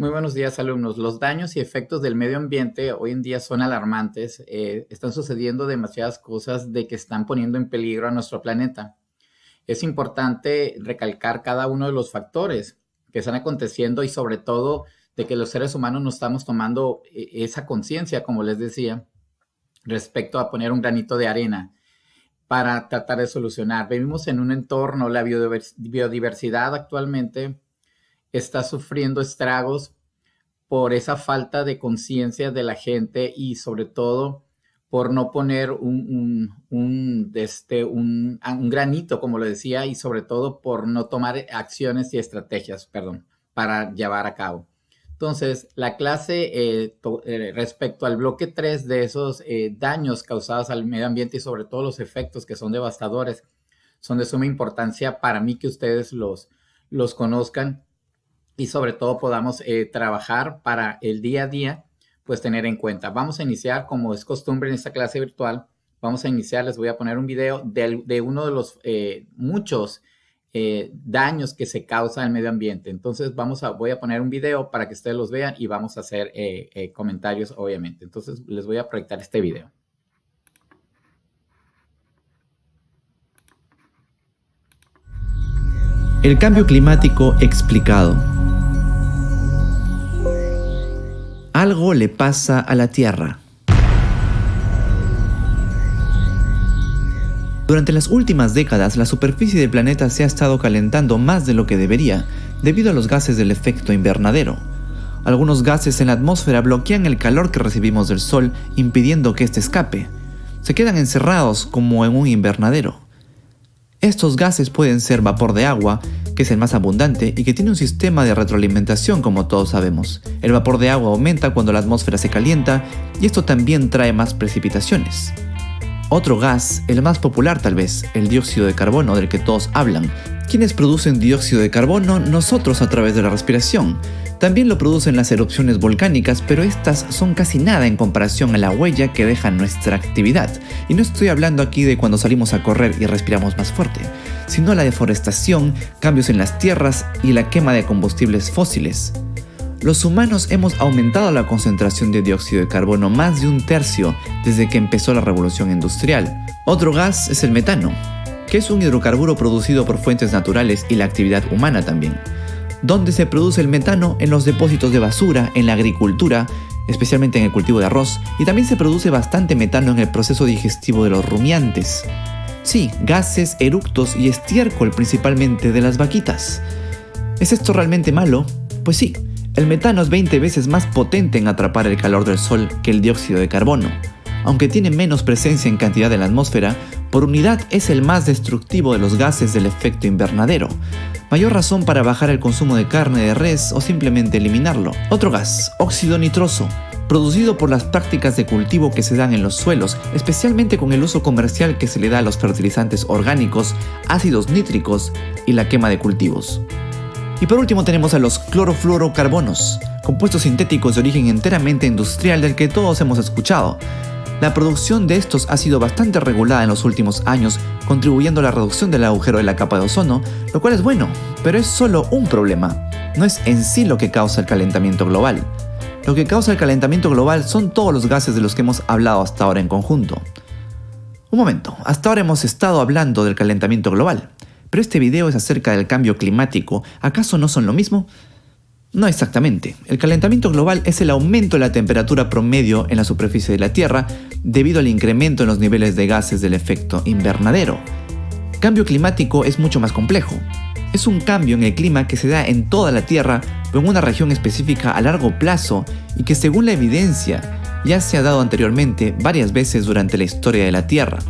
Muy buenos días, alumnos. Los daños y efectos del medio ambiente hoy en día son alarmantes. Están sucediendo demasiadas cosas de que están poniendo en peligro a nuestro planeta. Es importante recalcar cada uno de los factores que están aconteciendo y sobre todo de que los seres humanos no estamos tomando esa conciencia, como les decía, respecto a poner un granito de arena para tratar de solucionar. Vivimos en un entorno, la biodiversidad actualmente está sufriendo estragos por esa falta de conciencia de la gente y sobre todo por no poner un granito, como lo decía, y sobre todo por no tomar acciones y estrategias, para llevar a cabo. Entonces, la clase respecto al bloque 3 de esos daños causados al medio ambiente y sobre todo los efectos que son devastadores, son de suma importancia para mí que ustedes los conozcan y sobre todo podamos trabajar para el día a día, pues tener en cuenta. Vamos a iniciar, como es costumbre en esta clase virtual, les voy a poner un video de uno de los muchos daños que se causa al medio ambiente. Entonces voy a poner un video para que ustedes los vean y vamos a hacer comentarios, obviamente. Entonces les voy a proyectar este video. El cambio climático explicado. Algo le pasa a la Tierra. Durante las últimas décadas, la superficie del planeta se ha estado calentando más de lo que debería, debido a los gases del efecto invernadero. Algunos gases en la atmósfera bloquean el calor que recibimos del Sol, impidiendo que éste escape. Se quedan encerrados como en un invernadero. Estos gases pueden ser vapor de agua, que es el más abundante y que tiene un sistema de retroalimentación como todos sabemos. El vapor de agua aumenta cuando la atmósfera se calienta y esto también trae más precipitaciones. Otro gas, el más popular tal vez, el dióxido de carbono del que todos hablan. ¿Quiénes producen dióxido de carbono? Nosotros a través de la respiración. También lo producen las erupciones volcánicas, pero estas son casi nada en comparación a la huella que deja nuestra actividad. Y no estoy hablando aquí de cuando salimos a correr y respiramos más fuerte, sino la deforestación, cambios en las tierras y la quema de combustibles fósiles. Los humanos hemos aumentado la concentración de dióxido de carbono más de 1/3 desde que empezó la revolución industrial. Otro gas es el metano, que es un hidrocarburo producido por fuentes naturales y la actividad humana también. ¿Dónde se produce el metano? En los depósitos de basura, en la agricultura, especialmente en el cultivo de arroz, y también se produce bastante metano en el proceso digestivo de los rumiantes. Sí, gases, eructos y estiércol principalmente de las vaquitas. ¿Es esto realmente malo? Pues sí, el metano es 20 veces más potente en atrapar el calor del sol que el dióxido de carbono. Aunque tiene menos presencia en cantidad en la atmósfera, por unidad es el más destructivo de los gases del efecto invernadero. Mayor razón para bajar el consumo de carne de res o simplemente eliminarlo. Otro gas, óxido nitroso, producido por las prácticas de cultivo que se dan en los suelos, especialmente con el uso comercial que se le da a los fertilizantes orgánicos, ácidos nítricos y la quema de cultivos. Y por último tenemos a los clorofluorocarbonos, compuestos sintéticos de origen enteramente industrial del que todos hemos escuchado. La producción de estos ha sido bastante regulada en los últimos años, contribuyendo a la reducción del agujero de la capa de ozono, lo cual es bueno, pero es solo un problema. No es en sí lo que causa el calentamiento global. Lo que causa el calentamiento global son todos los gases de los que hemos hablado hasta ahora en conjunto. Un momento, hasta ahora hemos estado hablando del calentamiento global, pero este video es acerca del cambio climático. ¿Acaso no son lo mismo? No exactamente. El calentamiento global es el aumento de la temperatura promedio en la superficie de la Tierra debido al incremento en los niveles de gases del efecto invernadero. Cambio climático es mucho más complejo. Es un cambio en el clima que se da en toda la Tierra, pero en una región específica a largo plazo y que según la evidencia ya se ha dado anteriormente varias veces durante la historia de la Tierra.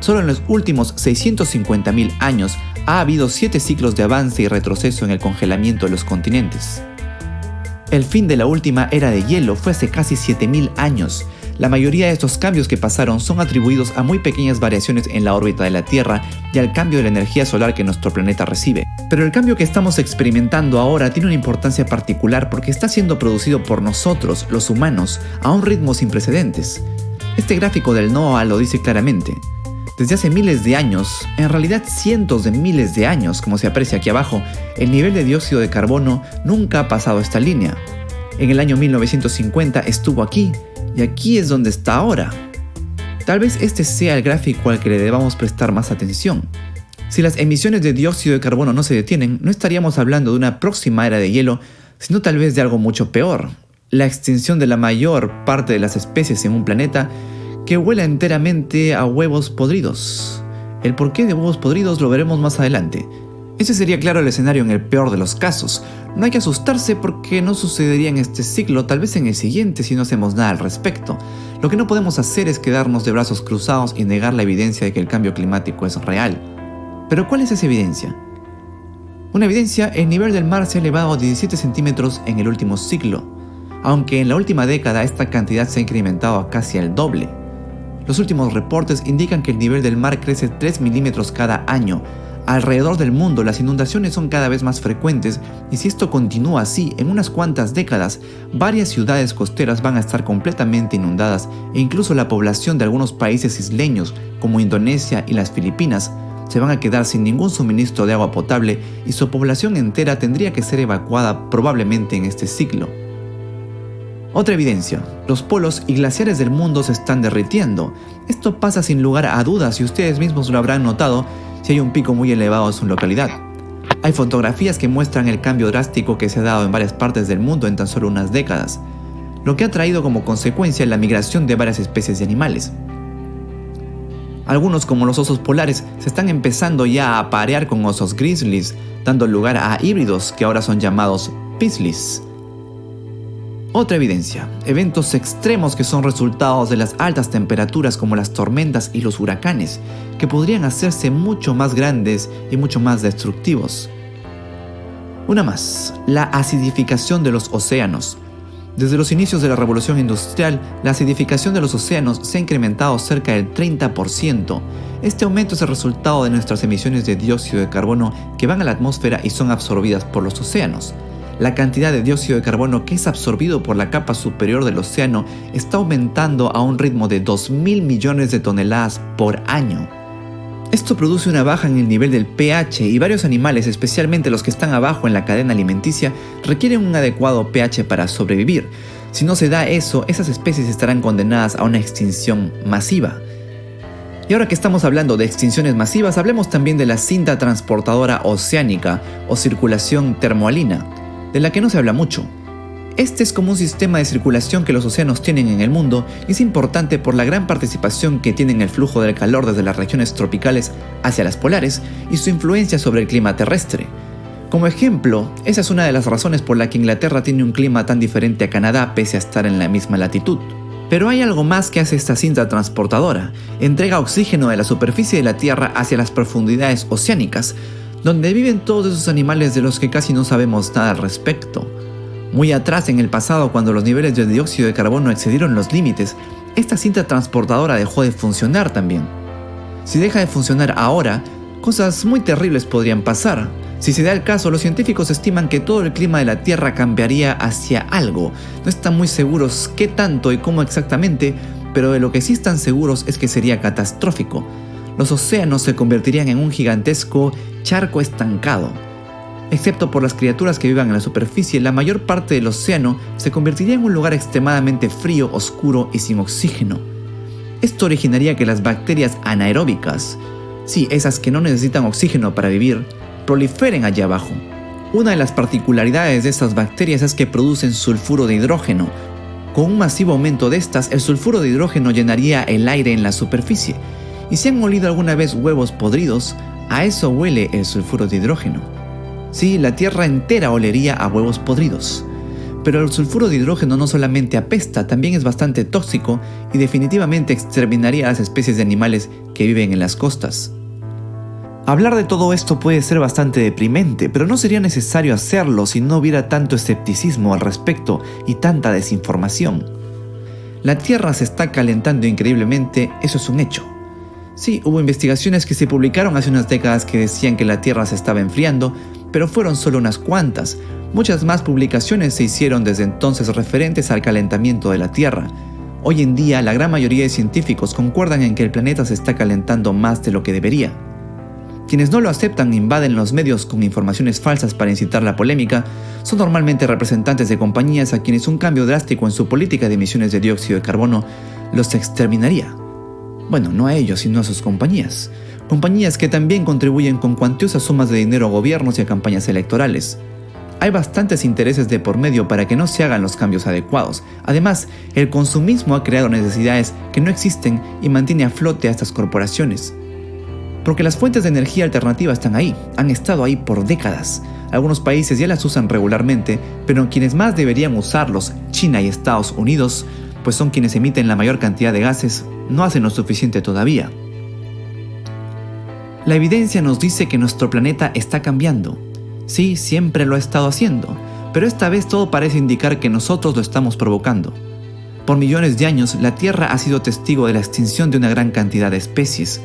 Solo en los últimos 650.000 años ha habido 7 ciclos de avance y retroceso en el congelamiento de los continentes. El fin de la última era de hielo fue hace casi 7.000 años. La mayoría de estos cambios que pasaron son atribuidos a muy pequeñas variaciones en la órbita de la Tierra y al cambio de la energía solar que nuestro planeta recibe. Pero el cambio que estamos experimentando ahora tiene una importancia particular porque está siendo producido por nosotros, los humanos, a un ritmo sin precedentes. Este gráfico del NOAA lo dice claramente. Desde hace miles de años, en realidad cientos de miles de años, como se aprecia aquí abajo, el nivel de dióxido de carbono nunca ha pasado esta línea. En el año 1950 estuvo aquí, y aquí es donde está ahora. Tal vez este sea el gráfico al que le debamos prestar más atención. Si las emisiones de dióxido de carbono no se detienen, no estaríamos hablando de una próxima era de hielo, sino tal vez de algo mucho peor: la extinción de la mayor parte de las especies en un planeta que huela enteramente a huevos podridos. El porqué de huevos podridos lo veremos más adelante. Ese sería claro el escenario en el peor de los casos. No hay que asustarse porque no sucedería en este siglo, tal vez en el siguiente si no hacemos nada al respecto. Lo que no podemos hacer es quedarnos de brazos cruzados y negar la evidencia de que el cambio climático es real. ¿Pero cuál es esa evidencia? Una evidencia: el nivel del mar se ha elevado a 17 centímetros en el último siglo, aunque en la última década esta cantidad se ha incrementado a casi el doble. Los últimos reportes indican que el nivel del mar crece 3 milímetros cada año. Alrededor del mundo las inundaciones son cada vez más frecuentes, y si esto continúa así, en unas cuantas décadas, varias ciudades costeras van a estar completamente inundadas, e incluso la población de algunos países isleños, como Indonesia y las Filipinas, se van a quedar sin ningún suministro de agua potable, y su población entera tendría que ser evacuada probablemente en este siglo. Otra evidencia: los polos y glaciares del mundo se están derritiendo. Esto pasa sin lugar a dudas, y ustedes mismos lo habrán notado si hay un pico muy elevado en su localidad. Hay fotografías que muestran el cambio drástico que se ha dado en varias partes del mundo en tan solo unas décadas, lo que ha traído como consecuencia la migración de varias especies de animales. Algunos, como los osos polares, se están empezando ya a aparear con osos grizzlies, dando lugar a híbridos que ahora son llamados pislis. Otra evidencia: eventos extremos que son resultados de las altas temperaturas, como las tormentas y los huracanes, que podrían hacerse mucho más grandes y mucho más destructivos. Una más: la acidificación de los océanos. Desde los inicios de la revolución industrial, la acidificación de los océanos se ha incrementado cerca del 30%. Este aumento es el resultado de nuestras emisiones de dióxido de carbono que van a la atmósfera y son absorbidas por los océanos. La cantidad de dióxido de carbono que es absorbido por la capa superior del océano está aumentando a un ritmo de 2.000 millones de toneladas por año. Esto produce una baja en el nivel del pH, y varios animales, especialmente los que están abajo en la cadena alimenticia, requieren un adecuado pH para sobrevivir. Si no se da eso, esas especies estarán condenadas a una extinción masiva. Y ahora que estamos hablando de extinciones masivas, hablemos también de la cinta transportadora oceánica o circulación termohalina, de la que no se habla mucho. Este es como un sistema de circulación que los océanos tienen en el mundo, y es importante por la gran participación que tiene en el flujo del calor desde las regiones tropicales hacia las polares y su influencia sobre el clima terrestre. Como ejemplo, esa es una de las razones por la que Inglaterra tiene un clima tan diferente a Canadá pese a estar en la misma latitud. Pero hay algo más que hace esta cinta transportadora: entrega oxígeno de la superficie de la Tierra hacia las profundidades oceánicas, donde viven todos esos animales de los que casi no sabemos nada al respecto. Muy atrás en el pasado, cuando los niveles de dióxido de carbono excedieron los límites, esta cinta transportadora dejó de funcionar también. Si deja de funcionar ahora, cosas muy terribles podrían pasar. Si se da el caso, los científicos estiman que todo el clima de la Tierra cambiaría hacia algo. No están muy seguros qué tanto y cómo exactamente, pero de lo que sí están seguros es que sería catastrófico. Los océanos se convertirían en un gigantesco charco estancado. Excepto por las criaturas que vivan en la superficie, la mayor parte del océano se convertiría en un lugar extremadamente frío, oscuro y sin oxígeno. Esto originaría que las bacterias anaeróbicas, sí, esas que no necesitan oxígeno para vivir, proliferen allá abajo. Una de las particularidades de estas bacterias es que producen sulfuro de hidrógeno. Con un masivo aumento de estas, el sulfuro de hidrógeno llenaría el aire en la superficie. Y si han olido alguna vez huevos podridos, a eso huele el sulfuro de hidrógeno. Sí, la Tierra entera olería a huevos podridos. Pero el sulfuro de hidrógeno no solamente apesta, también es bastante tóxico y definitivamente exterminaría a las especies de animales que viven en las costas. Hablar de todo esto puede ser bastante deprimente, pero no sería necesario hacerlo si no hubiera tanto escepticismo al respecto y tanta desinformación. La Tierra se está calentando increíblemente, eso es un hecho. Sí, hubo investigaciones que se publicaron hace unas décadas que decían que la Tierra se estaba enfriando, pero fueron solo unas cuantas. Muchas más publicaciones se hicieron desde entonces referentes al calentamiento de la Tierra. Hoy en día, la gran mayoría de científicos concuerdan en que el planeta se está calentando más de lo que debería. Quienes no lo aceptan e invaden los medios con informaciones falsas para incitar la polémica son normalmente representantes de compañías a quienes un cambio drástico en su política de emisiones de dióxido de carbono los exterminaría. Bueno, no a ellos, sino a sus compañías. Compañías que también contribuyen con cuantiosas sumas de dinero a gobiernos y a campañas electorales. Hay bastantes intereses de por medio para que no se hagan los cambios adecuados. Además, el consumismo ha creado necesidades que no existen y mantiene a flote a estas corporaciones. Porque las fuentes de energía alternativa están ahí, han estado ahí por décadas. Algunos países ya las usan regularmente, pero quienes más deberían usarlos, China y Estados Unidos, pues son quienes emiten la mayor cantidad de gases, no hacen lo suficiente todavía. La evidencia nos dice que nuestro planeta está cambiando. Sí, siempre lo ha estado haciendo, pero esta vez todo parece indicar que nosotros lo estamos provocando. Por millones de años, la Tierra ha sido testigo de la extinción de una gran cantidad de especies.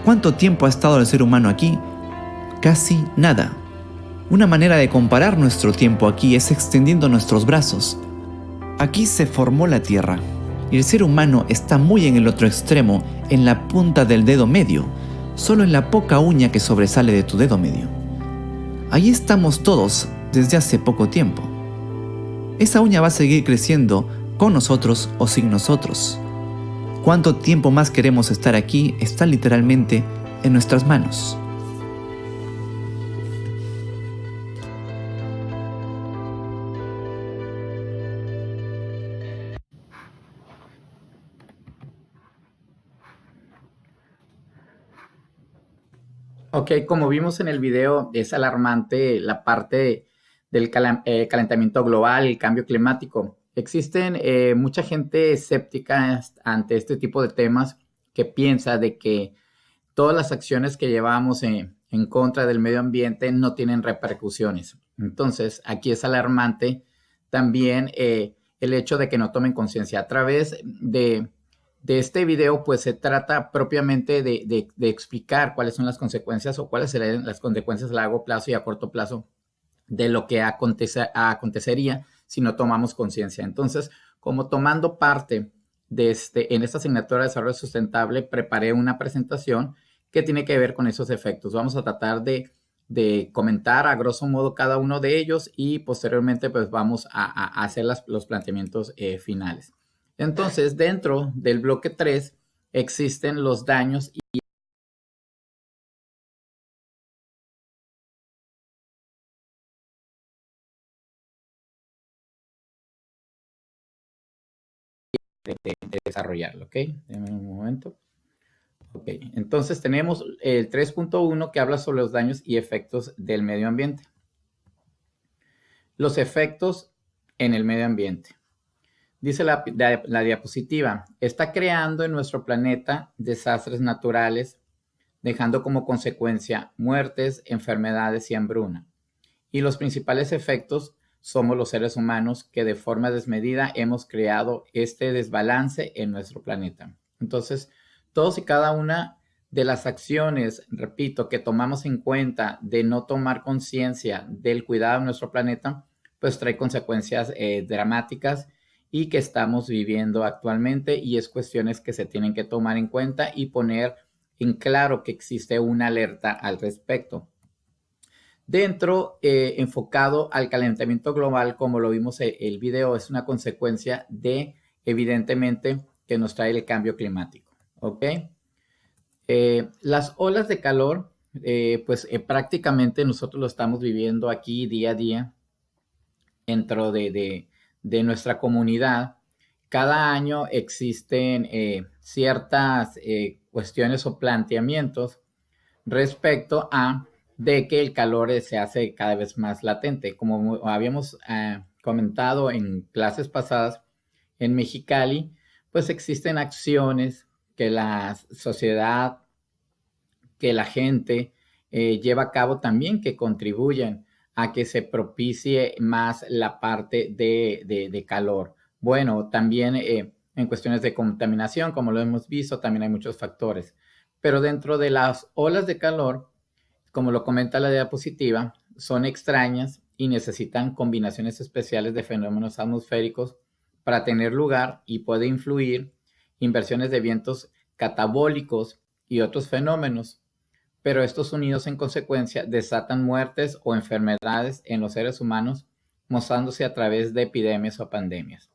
¿Cuánto tiempo ha estado el ser humano aquí? Casi nada. Una manera de comparar nuestro tiempo aquí es extendiendo nuestros brazos. Aquí se formó la Tierra, y el ser humano está muy en el otro extremo, en la punta del dedo medio, solo en la poca uña que sobresale de tu dedo medio. Ahí estamos todos desde hace poco tiempo. Esa uña va a seguir creciendo con nosotros o sin nosotros. Cuánto tiempo más queremos estar aquí está literalmente en nuestras manos. Ok, como vimos en el video, es alarmante la parte del calentamiento global, el cambio climático. Existen mucha gente escéptica ante este tipo de temas que piensa de que todas las acciones que llevamos en contra del medio ambiente no tienen repercusiones. Entonces, aquí es alarmante también el hecho de que no tomen conciencia. A través de este video, pues se trata propiamente de explicar cuáles son las consecuencias o cuáles serían las consecuencias a largo plazo y a corto plazo de lo que acontecería si no tomamos conciencia. Entonces, como tomando parte en esta asignatura de desarrollo sustentable, preparé una presentación que tiene que ver con esos efectos. Vamos a tratar de comentar a grosso modo cada uno de ellos y posteriormente pues vamos a hacer los planteamientos finales. Entonces, dentro del bloque 3 existen los daños y de desarrollarlo, ¿ok? Denme un momento. Ok, entonces tenemos el 3.1 que habla sobre los daños y efectos del medio ambiente. Los efectos en el medio ambiente. Dice la diapositiva, está creando en nuestro planeta desastres naturales, dejando como consecuencia muertes, enfermedades y hambruna. Y los principales efectos somos los seres humanos que de forma desmedida hemos creado este desbalance en nuestro planeta. Entonces, todos y cada una de las acciones, repito, que tomamos en cuenta de no tomar conciencia del cuidado de nuestro planeta, pues trae consecuencias dramáticas y que estamos viviendo actualmente y es cuestiones que se tienen que tomar en cuenta y poner en claro que existe una alerta al respecto. Dentro, enfocado al calentamiento global, como lo vimos en el video, es una consecuencia de, evidentemente, que nos trae el cambio climático, ¿ok? Las olas de calor, prácticamente nosotros lo estamos viviendo aquí día a día dentro de nuestra comunidad. Cada año existen ciertas cuestiones o planteamientos respecto a de que el calor se hace cada vez más latente. Como habíamos comentado en clases pasadas, en Mexicali, pues existen acciones que la sociedad, que la gente lleva a cabo también que contribuyen a que se propicie más la parte de calor. Bueno, también en cuestiones de contaminación, como lo hemos visto, también hay muchos factores. Pero dentro de las olas de calor, como lo comenta la diapositiva, son extrañas y necesitan combinaciones especiales de fenómenos atmosféricos para tener lugar y puede influir inversiones de vientos catabólicos y otros fenómenos, pero estos unidos en consecuencia desatan muertes o enfermedades en los seres humanos, mostrándose a través de epidemias o pandemias.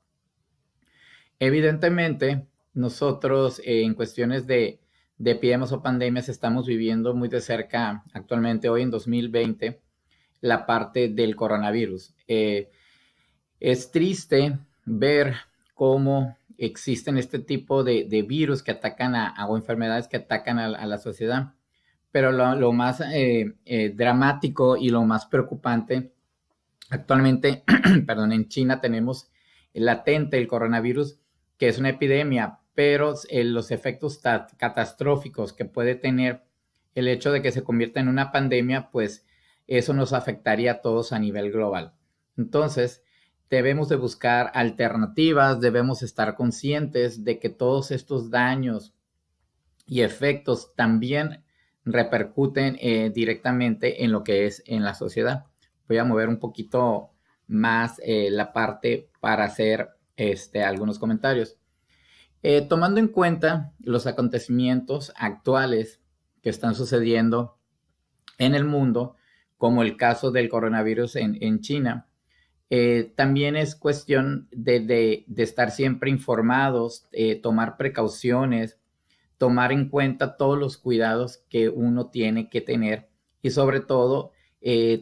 Evidentemente, nosotros en cuestiones de epidemias o pandemias estamos viviendo muy de cerca actualmente, hoy en 2020, la parte del coronavirus. Es triste ver cómo existen este tipo de virus que atacan o enfermedades que atacan a la sociedad, pero lo más dramático y lo más preocupante actualmente, perdón, en China tenemos latente el coronavirus, que es una epidemia, pero los efectos catastróficos que puede tener el hecho de que se convierta en una pandemia, pues eso nos afectaría a todos a nivel global. Entonces, debemos de buscar alternativas, debemos estar conscientes de que todos estos daños y efectos también repercuten directamente en lo que es en la sociedad. Voy a mover un poquito más la parte para hacer algunos comentarios. Tomando en cuenta los acontecimientos actuales que están sucediendo en el mundo, como el caso del coronavirus en China, también es cuestión de estar siempre informados, tomar precauciones, tomar en cuenta todos los cuidados que uno tiene que tener y sobre todo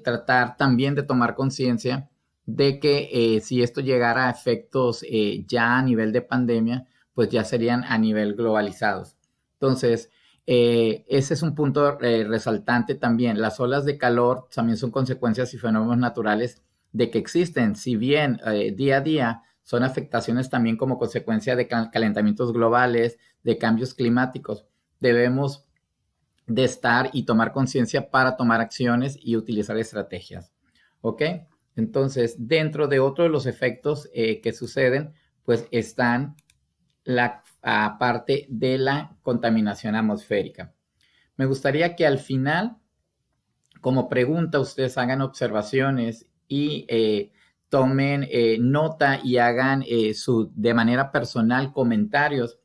tratar también de tomar conciencia de que si esto llegara a efectos ya a nivel de pandemia, pues ya serían a nivel globalizados. Entonces, ese es un punto resaltante también. Las olas de calor también son consecuencias y fenómenos naturales de que existen, si bien día a día son afectaciones también como consecuencia de calentamientos globales, de cambios climáticos. Debemos de estar y tomar conciencia para tomar acciones y utilizar estrategias. ¿Ok? Entonces, dentro de otro de los efectos que suceden, pues están la parte de la contaminación atmosférica. Me gustaría que al final, como pregunta, ustedes hagan observaciones y tomen nota y hagan de manera personal comentarios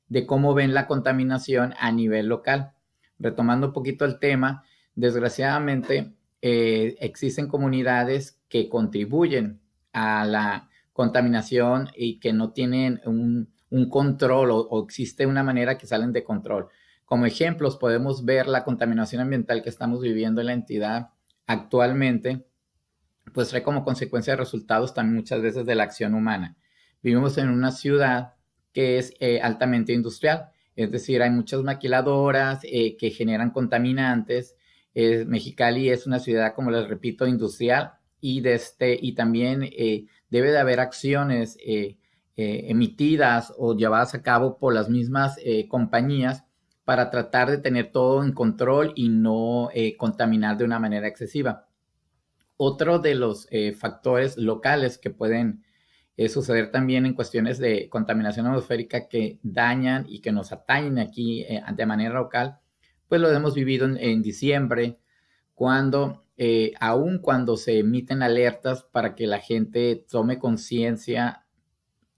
de cómo ven la contaminación a nivel local. Retomando un poquito el tema, desgraciadamente existen comunidades que contribuyen a la contaminación y que no tienen un control o existe una manera que salen de control. Como ejemplos podemos ver la contaminación ambiental que estamos viviendo en la entidad actualmente, pues trae como consecuencia de resultados también muchas veces de la acción humana. Vivimos en una ciudad que es altamente industrial, es decir, hay muchas maquiladoras que generan contaminantes. Mexicali es una ciudad, como les repito, industrial y también debe de haber acciones emitidas o llevadas a cabo por las mismas compañías para tratar de tener todo en control y no contaminar de una manera excesiva. Otro de los factores locales que pueden suceder también en cuestiones de contaminación atmosférica que dañan y que nos atañen aquí de manera local, pues lo hemos vivido en diciembre, cuando aun cuando se emiten alertas para que la gente tome conciencia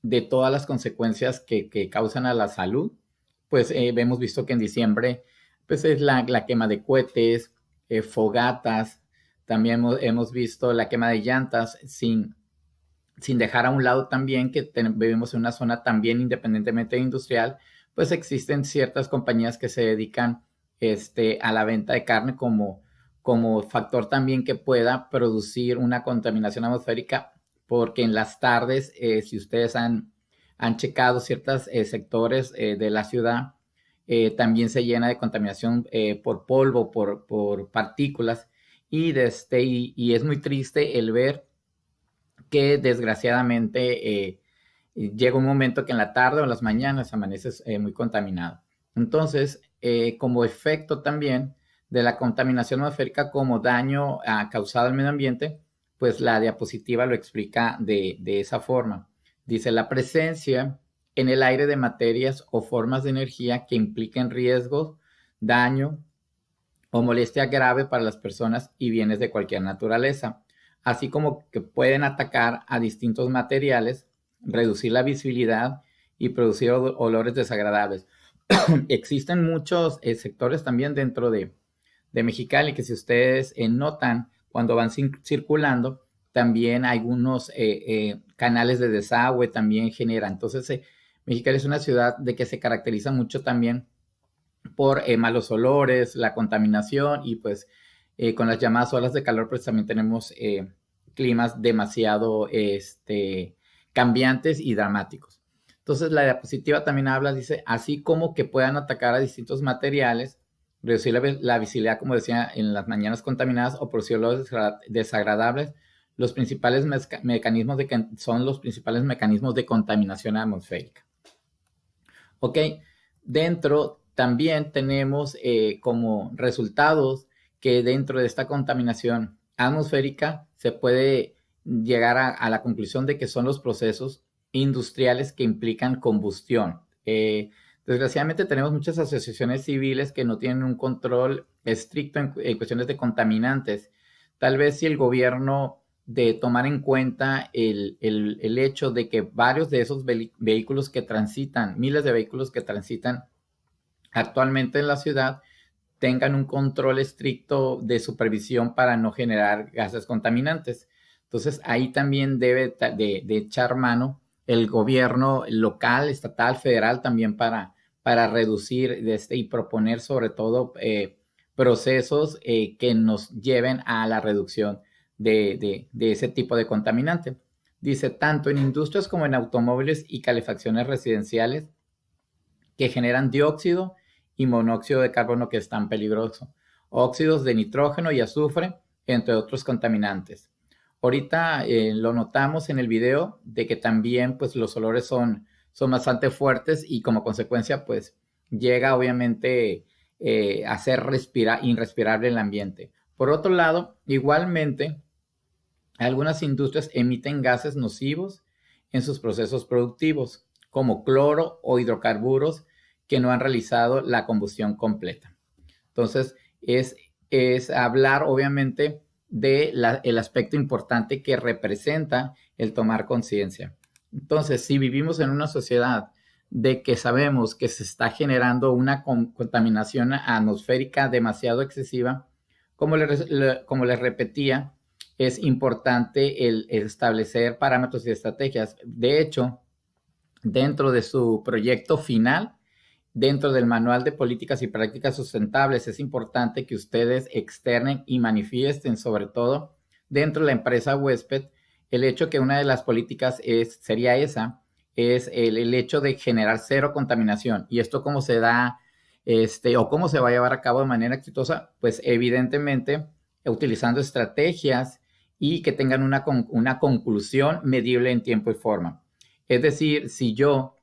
de todas las consecuencias que causan a la salud, pues hemos visto que en diciembre pues es la quema de cohetes, fogatas, también hemos visto la quema de llantas sin dejar a un lado también que vivimos en una zona también independientemente industrial, pues existen ciertas compañías que se dedican a la venta de carne como factor también que pueda producir una contaminación atmosférica, porque en las tardes, si ustedes han checado ciertos sectores de la ciudad, también se llena de contaminación por polvo, por partículas, y es muy triste el ver que desgraciadamente llega un momento que en la tarde o en las mañanas amaneces muy contaminado. Entonces, como efecto también de la contaminación atmosférica como daño causado al medio ambiente, pues la diapositiva lo explica de esa forma. Dice, la presencia en el aire de materias o formas de energía que impliquen riesgos, daño o molestia grave para las personas y bienes de cualquier naturaleza, así como que pueden atacar a distintos materiales reducir la visibilidad y producir olores desagradables. Existen muchos sectores también dentro de Mexicali que si ustedes notan cuando van circulando, también algunos canales de desagüe también generan. Entonces, Mexicali es una ciudad de que se caracteriza mucho también por malos olores, la contaminación y pues con las llamadas olas de calor pues también tenemos climas demasiado cambiantes y dramáticos. Entonces la diapositiva también habla, dice, así como que puedan atacar a distintos materiales, reducir la visibilidad, como decía, en las mañanas contaminadas o producir olores desagradables, los principales mecanismos son los principales mecanismos de contaminación atmosférica. Ok, dentro también tenemos como resultados que dentro de esta contaminación atmosférica se puede llegar a la conclusión de que son los procesos industriales que implican combustión. Desgraciadamente tenemos muchas asociaciones civiles que no tienen un control estricto en cuestiones de contaminantes. Tal vez si el gobierno de tomar en cuenta el hecho de que varios de esos vehículos que transitan, miles de vehículos que transitan actualmente en la ciudad, tengan un control estricto de supervisión para no generar gases contaminantes. Entonces, ahí también debe de echar mano el gobierno local, estatal, federal, también para reducir y proponer sobre todo procesos que nos lleven a la reducción de ese tipo de contaminante. Dice, tanto en industrias como en automóviles y calefacciones residenciales que generan dióxido y monóxido de carbono que es tan peligroso, óxidos de nitrógeno y azufre, entre otros contaminantes. Ahorita lo notamos en el video de que también pues los olores son bastante fuertes y como consecuencia pues llega obviamente a ser irrespirable el ambiente. Por otro lado, igualmente, algunas industrias emiten gases nocivos en sus procesos productivos, como cloro o hidrocarburos que no han realizado la combustión completa. Entonces, es hablar obviamente del aspecto importante que representa el tomar conciencia. Entonces, si vivimos en una sociedad de que sabemos que se está generando una contaminación atmosférica demasiado excesiva, como les repetía, es importante el establecer parámetros y estrategias. De hecho, dentro de su proyecto final, dentro del Manual de Políticas y Prácticas Sustentables, es importante que ustedes externen y manifiesten, sobre todo dentro de la empresa huésped, el hecho que una de las políticas sería el hecho de generar cero contaminación. ¿Y esto cómo se da o cómo se va a llevar a cabo de manera exitosa? Pues evidentemente utilizando estrategias y que tengan una conclusión medible en tiempo y forma. Es decir, si yo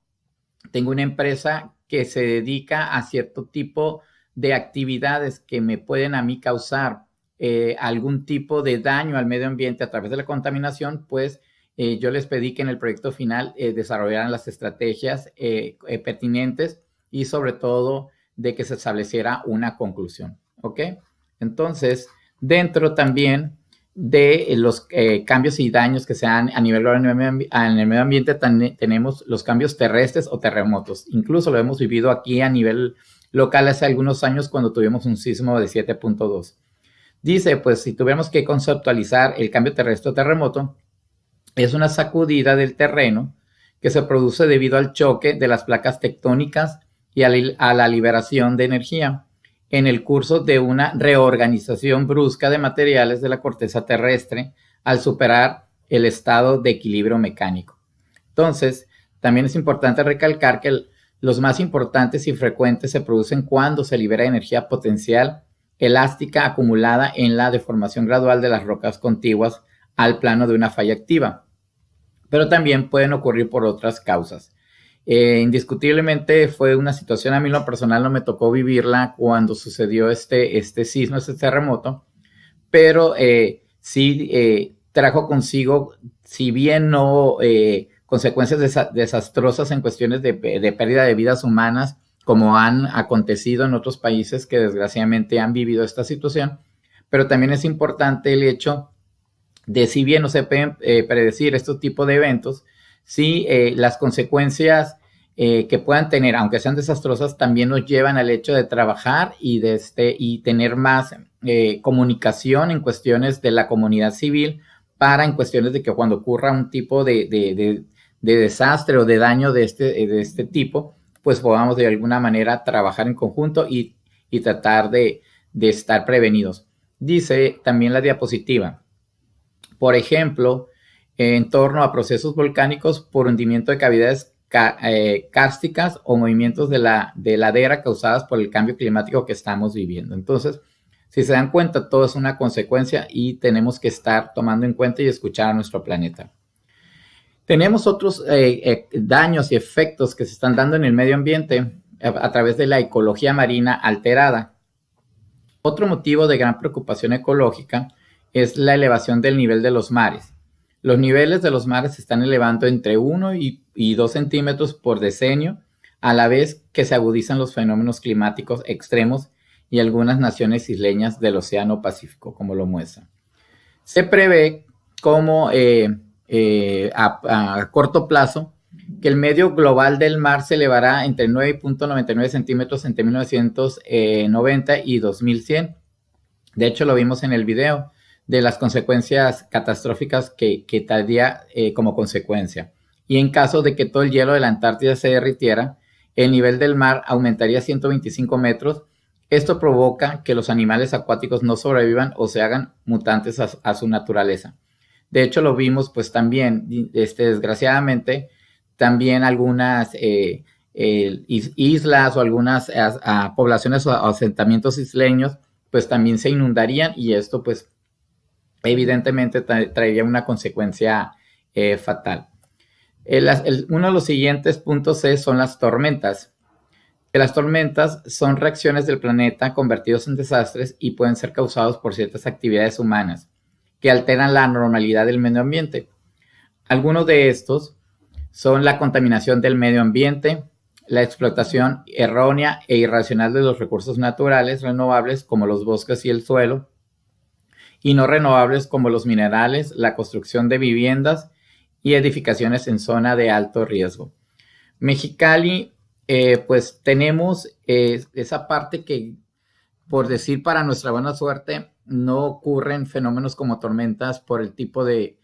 tengo una empresa que se dedica a cierto tipo de actividades que me pueden a mí causar algún tipo de daño al medio ambiente a través de la contaminación, pues yo les pedí que en el proyecto final desarrollaran las estrategias pertinentes y sobre todo de que se estableciera una conclusión, ¿ok? Entonces, dentro también de los cambios y daños que se dan a nivel en el medio ambiente, tenemos los cambios terrestres o terremotos. Incluso lo hemos vivido aquí a nivel local hace algunos años cuando tuvimos un sismo de 7.2. Dice, pues si tuviéramos que conceptualizar el cambio terrestre o terremoto, es una sacudida del terreno que se produce debido al choque de las placas tectónicas y a la liberación de energía en el curso de una reorganización brusca de materiales de la corteza terrestre al superar el estado de equilibrio mecánico. Entonces, también es importante recalcar que los más importantes y frecuentes se producen cuando se libera energía potencial elástica acumulada en la deformación gradual de las rocas contiguas al plano de una falla activa, pero también pueden ocurrir por otras causas. Indiscutiblemente fue una situación, a mí en lo personal no me tocó vivirla cuando sucedió este sismo, este terremoto, pero sí trajo consigo, si bien no consecuencias desastrosas en cuestiones de pérdida de vidas humanas, como han acontecido en otros países que desgraciadamente han vivido esta situación, pero también es importante el hecho de, si bien no se pueden predecir estos tipos de eventos, sí, las consecuencias que puedan tener, aunque sean desastrosas, también nos llevan al hecho de trabajar y tener más comunicación en cuestiones de la comunidad civil en cuestiones de que cuando ocurra un tipo de desastre o de daño de este tipo, pues podamos de alguna manera trabajar en conjunto y tratar de estar prevenidos. Dice también la diapositiva, por ejemplo, en torno a procesos volcánicos por hundimiento de cavidades kársticas o movimientos de ladera causadas por el cambio climático que estamos viviendo. Entonces, si se dan cuenta, todo es una consecuencia y tenemos que estar tomando en cuenta y escuchar a nuestro planeta. Tenemos otros daños y efectos que se están dando en el medio ambiente a través de la ecología marina alterada. Otro motivo de gran preocupación ecológica es la elevación del nivel de los mares. Los niveles de los mares se están elevando entre 1 y 2 centímetros por decenio, a la vez que se agudizan los fenómenos climáticos extremos y algunas naciones isleñas del Océano Pacífico, como lo muestra. Se prevé como a corto plazo que el medio global del mar se elevará entre 9.99 centímetros entre 1990 y 2100. De hecho, lo vimos en el video de las consecuencias catastróficas que traería como consecuencia. Y en caso de que todo el hielo de la Antártida se derritiera, el nivel del mar aumentaría 125 metros. Esto provoca que los animales acuáticos no sobrevivan o se hagan mutantes a su naturaleza. De hecho, lo vimos pues también, desgraciadamente, también algunas islas o algunas poblaciones o asentamientos isleños pues también se inundarían y esto pues evidentemente traería una consecuencia fatal. Uno de los siguientes puntos son las tormentas. Las tormentas son reacciones del planeta convertidos en desastres y pueden ser causados por ciertas actividades humanas que alteran la normalidad del medio ambiente. Algunos de estos son la contaminación del medio ambiente, la explotación errónea e irracional de los recursos naturales renovables como los bosques y el suelo, y no renovables como los minerales, la construcción de viviendas y edificaciones en zona de alto riesgo. Mexicali, pues tenemos esa parte que, por decir para nuestra buena suerte, no ocurren fenómenos como tormentas por el tipo de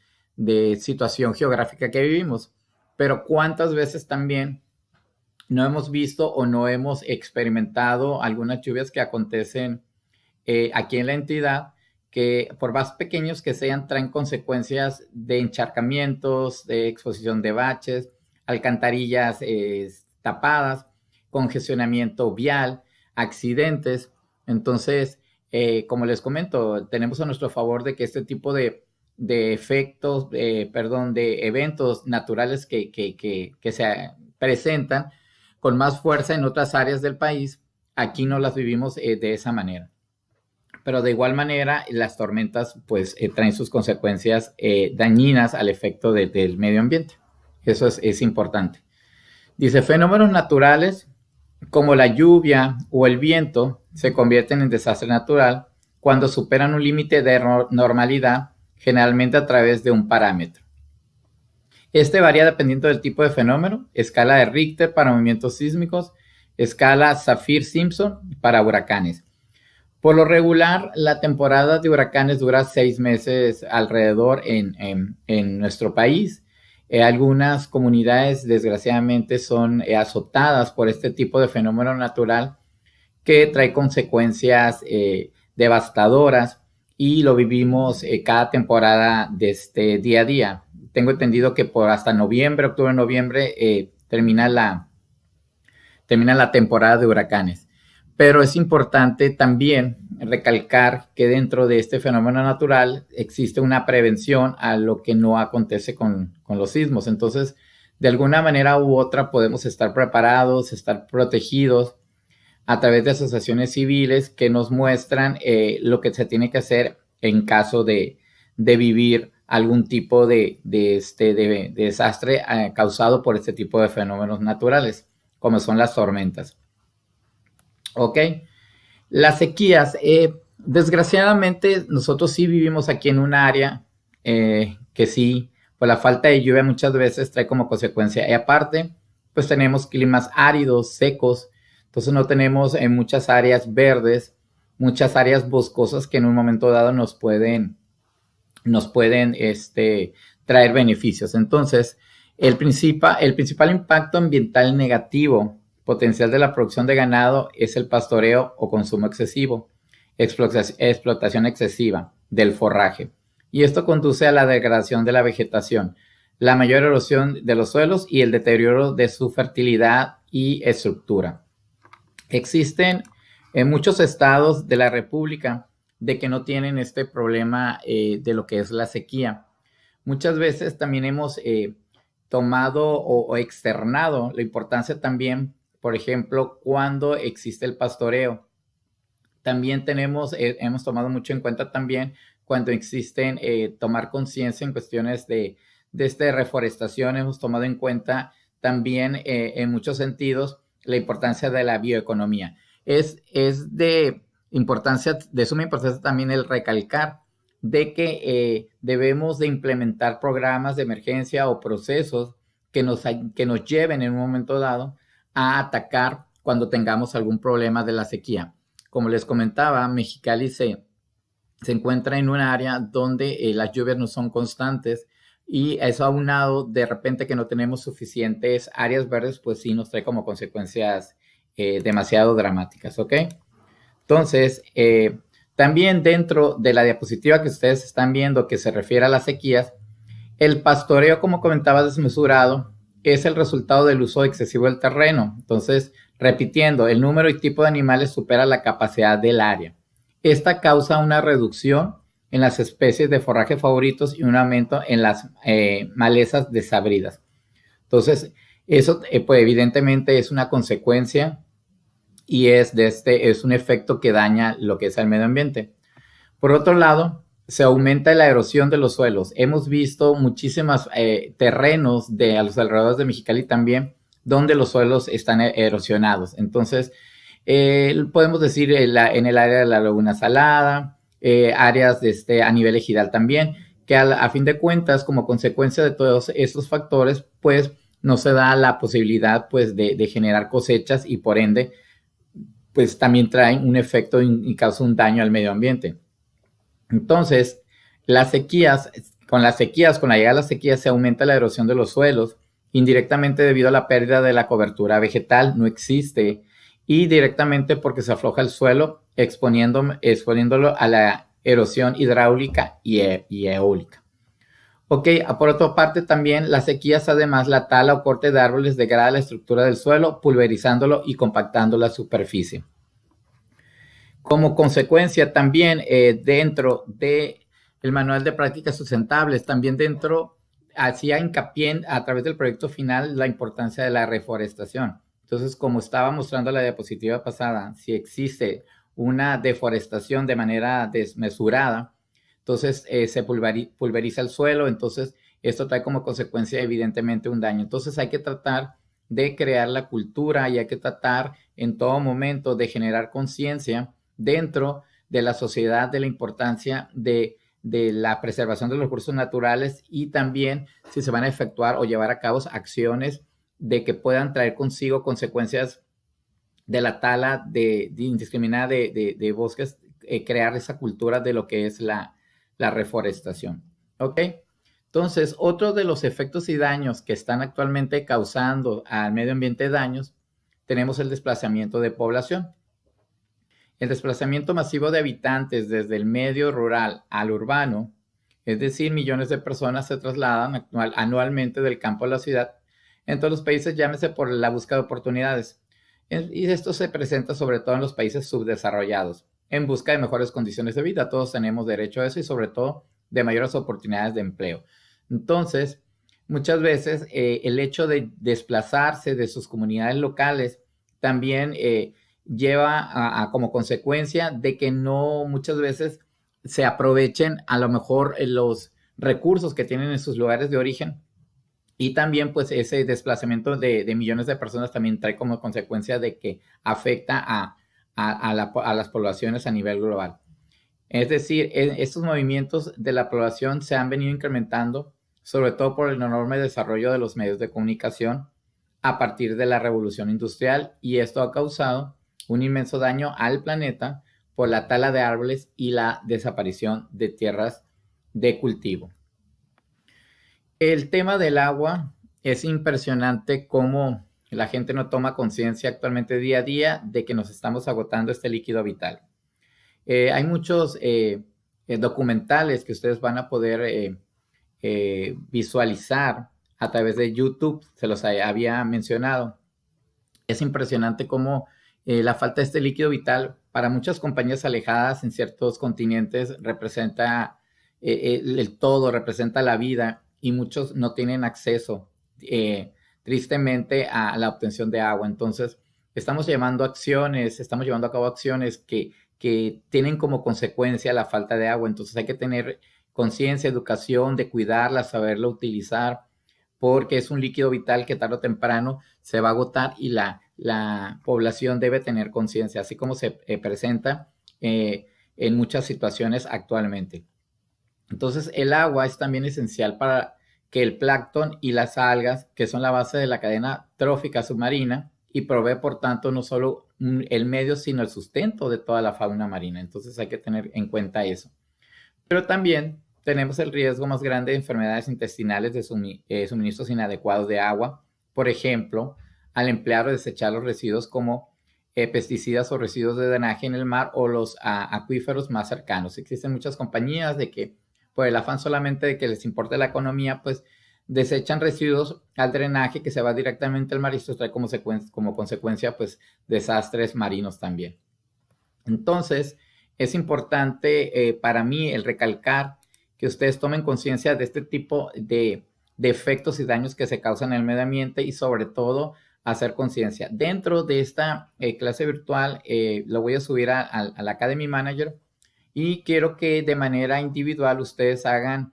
situación geográfica que vivimos. Pero ¿cuántas veces también no hemos visto o no hemos experimentado algunas lluvias que acontecen aquí en la entidad, que por más pequeños que sean, traen consecuencias de encharcamientos, de exposición de baches, alcantarillas tapadas, congestionamiento vial, accidentes? Entonces, como les comento, tenemos a nuestro favor de que este tipo de efectos, de eventos naturales que se presentan con más fuerza en otras áreas del país, aquí no las vivimos de esa manera. Pero de igual manera, las tormentas pues traen sus consecuencias dañinas al efecto del medio ambiente. Eso es importante. Dice, fenómenos naturales como la lluvia o el viento se convierten en desastre natural cuando superan un límite de normalidad, generalmente a través de un parámetro. Este varía dependiendo del tipo de fenómeno: escala de Richter para movimientos sísmicos, escala Saffir-Simpson para huracanes. Por lo regular, la temporada de huracanes dura 6 meses alrededor en nuestro país. Algunas comunidades, desgraciadamente, son azotadas por este tipo de fenómeno natural que trae consecuencias devastadoras, y lo vivimos cada temporada de este día a día. Tengo entendido que por hasta noviembre, octubre, noviembre, termina la temporada de huracanes. Pero es importante también recalcar que dentro de este fenómeno natural existe una prevención a lo que no acontece con los sismos. Entonces, de alguna manera u otra podemos estar preparados, estar protegidos a través de asociaciones civiles que nos muestran lo que se tiene que hacer en caso de vivir algún tipo de desastre causado por este tipo de fenómenos naturales, como son las tormentas. Ok, las sequías. Desgraciadamente, nosotros sí vivimos aquí en un área que sí pues la falta de lluvia muchas veces trae como consecuencia. Y aparte, pues tenemos climas áridos, secos, entonces no tenemos muchas áreas verdes, muchas áreas boscosas que en un momento dado nos pueden traer beneficios. Entonces, el principal impacto ambiental negativo potencial de la producción de ganado es el pastoreo o consumo excesivo, explotación excesiva del forraje. Y esto conduce a la degradación de la vegetación, la mayor erosión de los suelos y el deterioro de su fertilidad y estructura. Existen en muchos estados de la República de que no tienen este problema de lo que es la sequía. Muchas veces también hemos tomado o externado la importancia también, por ejemplo, cuando existe el pastoreo. También hemos tomado mucho en cuenta también cuando existen tomar conciencia en cuestiones de reforestación. Hemos tomado en cuenta también en muchos sentidos la importancia de la bioeconomía. Es de suma importancia también el recalcar de que debemos de implementar programas de emergencia o procesos que nos lleven en un momento dado a atacar cuando tengamos algún problema de la sequía. Como les comentaba, Mexicali se encuentra en un área donde las lluvias no son constantes y eso aunado de repente que no tenemos suficientes áreas verdes, pues sí nos trae como consecuencias demasiado dramáticas, ¿ok? Entonces, también dentro de la diapositiva que ustedes están viendo que se refiere a las sequías, el pastoreo, como comentaba, desmesurado es el resultado del uso excesivo del terreno. Entonces, repitiendo, el número y tipo de animales supera la capacidad del área. Esta causa una reducción en las especies de forraje favoritos y un aumento en las malezas desabridas. Entonces, eso pues evidentemente es una consecuencia y es un efecto que daña lo que es el medio ambiente. Por otro lado, se aumenta la erosión de los suelos. Hemos visto muchísimos terrenos a los alrededores de Mexicali también, donde los suelos están erosionados. Entonces, podemos decir en el área de la Laguna Salada, áreas a nivel ejidal también, que a fin de cuentas, como consecuencia de todos estos factores, pues no se da la posibilidad pues de generar cosechas y por ende, pues también traen un efecto y causan un daño al medio ambiente. Entonces, con la llegada de las sequías se aumenta la erosión de los suelos, indirectamente debido a la pérdida de la cobertura vegetal, no existe, y directamente porque se afloja el suelo, exponiéndolo a la erosión hidráulica y eólica. Ok, por otra parte también las sequías, además la tala o corte de árboles degrada la estructura del suelo, pulverizándolo y compactando la superficie. Como consecuencia también dentro del Manual de Prácticas Sustentables, también hacía hincapié a través del proyecto final la importancia de la reforestación. Entonces, como estaba mostrando la diapositiva pasada, si existe una deforestación de manera desmesurada, entonces se pulveriza el suelo, entonces esto trae como consecuencia evidentemente un daño. Entonces hay que tratar de crear la cultura y hay que tratar en todo momento de generar conciencia dentro de la sociedad de la importancia de la preservación de los recursos naturales y también si se van a efectuar o llevar a cabo acciones de que puedan traer consigo consecuencias de la tala indiscriminada de bosques, crear esa cultura de lo que es la reforestación. ¿Ok? Entonces, otro de los efectos y daños que están actualmente causando al medio ambiente daños, tenemos el desplazamiento de población. El desplazamiento masivo de habitantes desde el medio rural al urbano, es decir, millones de personas se trasladan anualmente del campo a la ciudad en todos los países, llámese por la búsqueda de oportunidades. Y esto se presenta sobre todo en los países subdesarrollados, en busca de mejores condiciones de vida. Todos tenemos derecho a eso y sobre todo de mayores oportunidades de empleo. Entonces, muchas veces el hecho de desplazarse de sus comunidades locales también lleva a como consecuencia de que no muchas veces se aprovechen a lo mejor los recursos que tienen en sus lugares de origen y también pues ese desplazamiento de millones de personas también trae como consecuencia de que afecta a las poblaciones a nivel global. Es decir, estos movimientos de la población se han venido incrementando sobre todo por el enorme desarrollo de los medios de comunicación a partir de la revolución industrial, y esto ha causado un inmenso daño al planeta por la tala de árboles y la desaparición de tierras de cultivo. El tema del agua es impresionante cómo la gente no toma conciencia actualmente día a día de que nos estamos agotando este líquido vital. Hay muchos documentales que ustedes van a poder visualizar a través de YouTube, se los había mencionado. Es impresionante cómo la falta de este líquido vital para muchas compañías alejadas en ciertos continentes representa el todo, representa la vida, y muchos no tienen acceso tristemente a la obtención de agua. Entonces, estamos llevando a cabo acciones que tienen como consecuencia la falta de agua. Entonces hay que tener conciencia, educación de cuidarla, saberla utilizar, porque es un líquido vital que tarde o temprano se va a agotar, y la población debe tener conciencia, así como se presenta en muchas situaciones actualmente. Entonces, el agua es también esencial para que el plancton y las algas, que son la base de la cadena trófica submarina, y provee, por tanto, no solo el medio, sino el sustento de toda la fauna marina. Entonces hay que tener en cuenta eso. Pero también tenemos el riesgo más grande de enfermedades intestinales, de suministros inadecuados de agua, por ejemplo, al emplear o desechar los residuos como pesticidas o residuos de drenaje en el mar o los acuíferos más cercanos. Existen muchas compañías de que, por el afán solamente de que les importe la economía, pues desechan residuos al drenaje que se va directamente al mar, y esto trae como consecuencia pues desastres marinos también. Entonces, es importante para mí el recalcar que ustedes tomen conciencia de este tipo de efectos y daños que se causan en el medio ambiente, y sobre todo hacer conciencia. Dentro de esta clase virtual lo voy a subir a la Academy Manager, y quiero que de manera individual ustedes hagan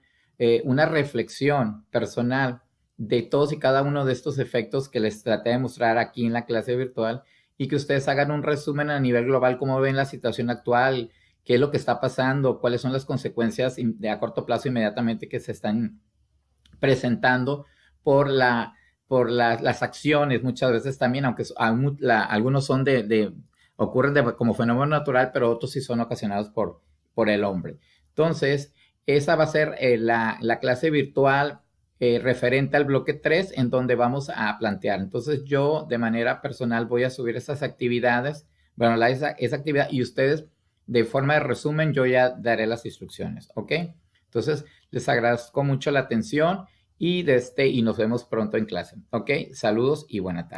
una reflexión personal de todos y cada uno de estos efectos que les traté de mostrar aquí en la clase virtual, y que ustedes hagan un resumen a nivel global, cómo ven la situación actual, qué es lo que está pasando, cuáles son las consecuencias de a corto plazo inmediatamente que se están presentando por las acciones, muchas veces también, aunque algunos son ocurren como fenómeno natural, pero otros sí son ocasionados por el hombre. Entonces, esa va a ser la clase virtual referente al bloque 3, en donde vamos a plantear. Entonces, yo de manera personal voy a subir esas actividades, bueno, esa actividad, y ustedes, de forma de resumen, yo ya daré las instrucciones, ¿ok? Entonces, les agradezco mucho la atención, y nos vemos pronto en clase, ¿ok? Saludos y buena tarde.